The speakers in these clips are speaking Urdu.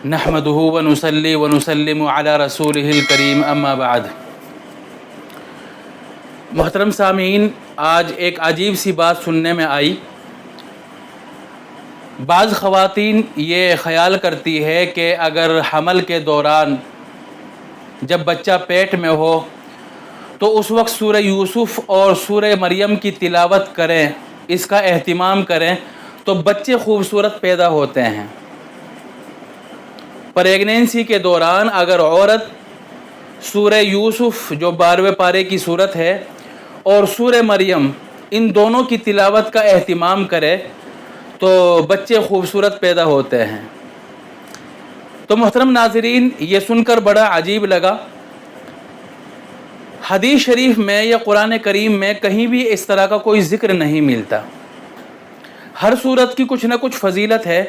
نحمده ونصلي ونسلم على رسوله الکریم اما بعد۔ محترم سامعین، آج ایک عجیب سی بات سننے میں آئی۔ بعض خواتین یہ خیال کرتی ہے کہ اگر حمل کے دوران جب بچہ پیٹ میں ہو تو اس وقت سورہ یوسف اور سورہ مریم کی تلاوت کریں، اس کا اہتمام کریں تو بچے خوبصورت پیدا ہوتے ہیں۔ پریگنینسی کے دوران اگر عورت سورہ یوسف جو 12ویں پارے کی صورت ہے اور سورہ مریم ان دونوں کی تلاوت کا اہتمام کرے تو بچے خوبصورت پیدا ہوتے ہیں۔ تو محترم ناظرین، یہ سن کر بڑا عجیب لگا۔ حدیث شریف میں یا قرآن کریم میں کہیں بھی اس طرح کا کوئی ذکر نہیں ملتا۔ ہر صورت کی کچھ نہ کچھ فضیلت ہے۔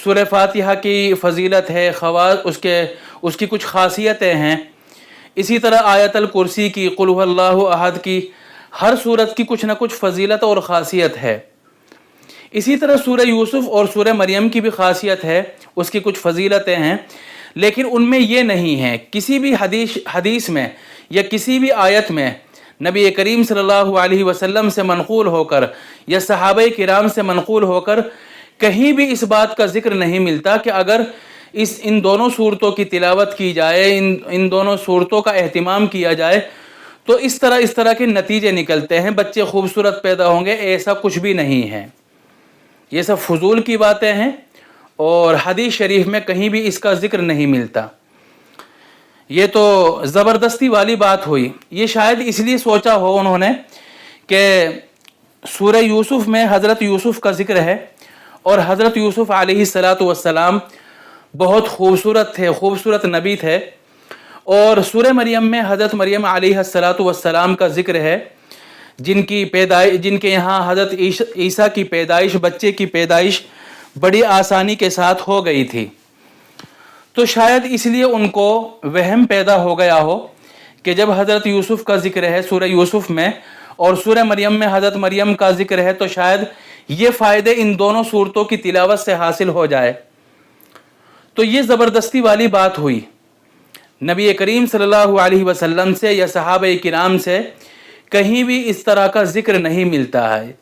سورہ فاتحہ کی فضیلت ہے، اس کی کچھ خاصیتیں ہیں۔ اسی طرح آیت الکرسی کی، قل هو اللہ احد کی، ہر صورت کی کچھ نہ کچھ فضیلت اور خاصیت ہے۔ اسی طرح سورہ یوسف اور سورہ مریم کی بھی خاصیت ہے، اس کی کچھ فضیلتیں ہیں، لیکن ان میں یہ نہیں ہے۔ کسی بھی حدیث میں یا کسی بھی آیت میں نبی کریم صلی اللہ علیہ وسلم سے منقول ہو کر یا صحابہ کرام سے منقول ہو کر کہیں بھی اس بات کا ذکر نہیں ملتا کہ اگر ان دونوں صورتوں کی تلاوت کی جائے، ان دونوں صورتوں کا اہتمام کیا جائے تو اس طرح کے نتیجے نکلتے ہیں، بچے خوبصورت پیدا ہوں گے۔ ایسا کچھ بھی نہیں ہے، یہ سب فضول کی باتیں ہیں اور حدیث شریف میں کہیں بھی اس کا ذکر نہیں ملتا۔ یہ تو زبردستی والی بات ہوئی۔ یہ شاید اس لیے سوچا ہو انہوں نے کہ سورہ یوسف میں حضرت یوسف کا ذکر ہے اور حضرت یوسف علیہ السلام بہت خوبصورت تھے، خوبصورت نبی تھے، اور سورہ مریم میں حضرت مریم علیہ السلام کا ذکر ہے جن کے یہاں حضرت عیسیٰ کی پیدائش، بچے کی پیدائش بڑی آسانی کے ساتھ ہو گئی تھی۔ تو شاید اس لیے ان کو وہم پیدا ہو گیا ہو کہ جب حضرت یوسف کا ذکر ہے سورہ یوسف میں اور سورہ مریم میں حضرت مریم کا ذکر ہے تو شاید یہ فائدے ان دونوں صورتوں کی تلاوت سے حاصل ہو جائے۔ تو یہ زبردستی والی بات ہوئی۔ نبی کریم صلی اللہ علیہ وسلم سے یا صحابہ کرام سے کہیں بھی اس طرح کا ذکر نہیں ملتا ہے۔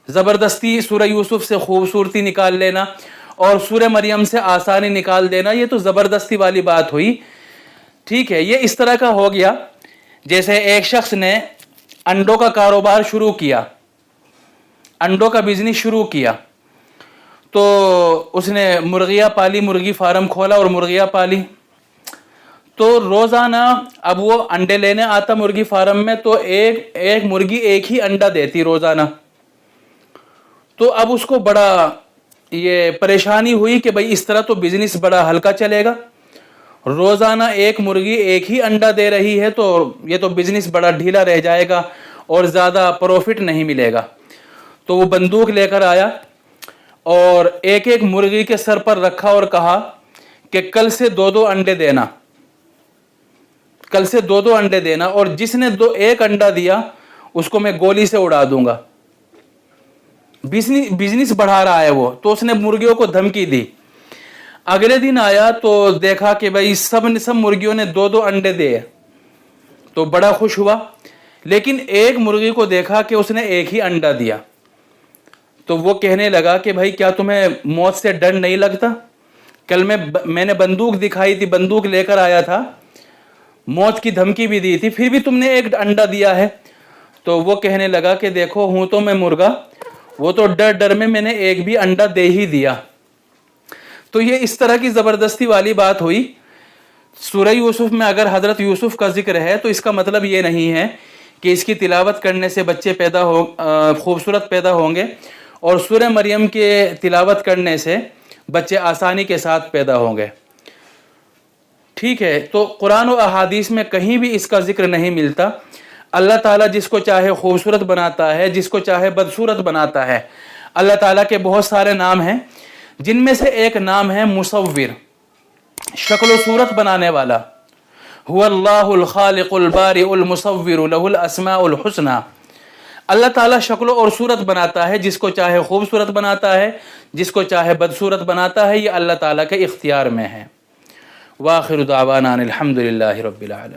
زبردستی سورہ یوسف سے خوبصورتی نکال لینا اور سورہ مریم سے آسانی نکال دینا، یہ تو زبردستی والی بات ہوئی۔ ٹھیک ہے، یہ اس طرح کا ہو گیا جیسے ایک شخص نے انڈوں کا کاروبار شروع کیا، انڈوں کا بزنس شروع کیا، تو اس نے مرغیاں پالی، مرغی فارم کھولا اور مرغیاں پالی۔ تو روزانہ اب وہ انڈے لینے آتا مرغی فارم میں، تو ایک مرغی ایک ہی انڈا دیتی روزانہ۔ تو اب اس کو بڑا یہ پریشانی ہوئی کہ بھائی اس طرح تو بزنس بڑا ہلکا چلے گا، روزانہ ایک مرغی ایک ہی انڈا دے رہی ہے تو یہ تو بزنس بڑا ڈھیلا رہ جائے گا اور زیادہ پروفٹ نہیں ملے گا۔ تو وہ بندوق لے کر آیا اور ایک مرغی کے سر پر رکھا اور کہا کہ کل سے 2 انڈے دینا، کل سے 2 انڈے دینا، اور جس نے ایک انڈا دیا اس کو میں گولی سے اڑا دوں گا۔ بزنس بڑھا رہا ہے وہ، تو اس نے مرغیوں کو دھمکی دی۔ اگلے دن آیا تو دیکھا کہ بھائی سب مرغیوں نے 2 انڈے دیے، تو بڑا خوش ہوا، لیکن ایک مرغی کو دیکھا کہ اس نے ایک ہی انڈا دیا۔ تو وہ کہنے لگا کہ بھائی کیا تمہیں موت سے ڈر نہیں لگتا؟ کل میں نے بندوق دکھائی تھی، بندوق لے کر آیا تھا، موت کی دھمکی بھی دی تھی، پھر بھی تم نے ایک انڈا دیا ہے۔ تو وہ کہنے لگا کہ دیکھو ہوں تو میں مرغا، وہ تو ڈر میں نے ایک بھی انڈا دے ہی دیا۔ تو یہ اس طرح کی زبردستی والی بات ہوئی۔ سورہ یوسف میں اگر حضرت یوسف کا ذکر ہے تو اس کا مطلب یہ نہیں ہے کہ اس کی تلاوت کرنے سے بچے خوبصورت پیدا ہوں گے، اور سورہ مریم کے تلاوت کرنے سے بچے آسانی کے ساتھ پیدا ہوں گے۔ ٹھیک ہے، تو قرآن و احادیث میں کہیں بھی اس کا ذکر نہیں ملتا۔ اللہ تعالیٰ جس کو چاہے خوبصورت بناتا ہے، جس کو چاہے بدصورت بناتا ہے۔ اللہ تعالیٰ کے بہت سارے نام ہیں، جن میں سے ایک نام ہے مصور، شکل و صورت بنانے والا۔ هو اللہ الخالق البارئ المصور له الاسماء الحسنى۔ اللہ تعالیٰ شکل اور صورت بناتا ہے، جس کو چاہے خوبصورت بناتا ہے، جس کو چاہے بدصورت بناتا ہے، یہ اللہ تعالیٰ کے اختیار میں ہے۔ وآخر دعوانا الحمد للہ رب العالمین۔